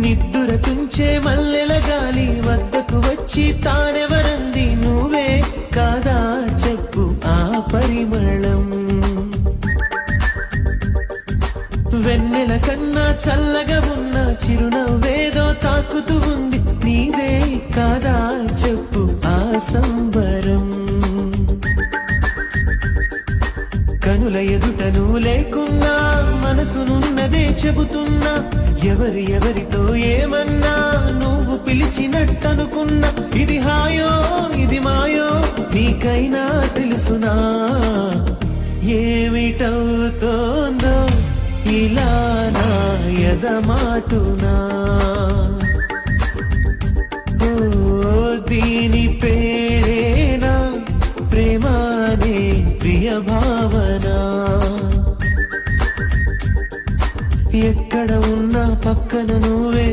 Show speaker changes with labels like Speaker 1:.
Speaker 1: నిద్దుర తుంచే మల్లెల గాలి వద్దకు వచ్చి తానెవరంది నువ్వే కాదా చెప్పు ఆ పరిమళం వెన్నెల కన్నా చల్లగా ఉన్న చిరునవ్వేదో తాకుతూ ఉంది నీదే కాదా చెప్పు ఆ సంబరం కనుల ఎదుట నువ్వు లేకున్నా మనసునున్నదే చెబుతున్నా ఎవరితో ఏమన్నా నువ్వు పిలిచినట్టనుకున్నా ఇది హాయో ఇది మాయో నీకైనా తెలుసునా ఏమిటవుతోందో ఇలా నా ఎదమాటునా దీని పేరేనా ప్రేమానే ప్రియ భావన ఎక్కడ ఉన్నా పక్కన నువ్వే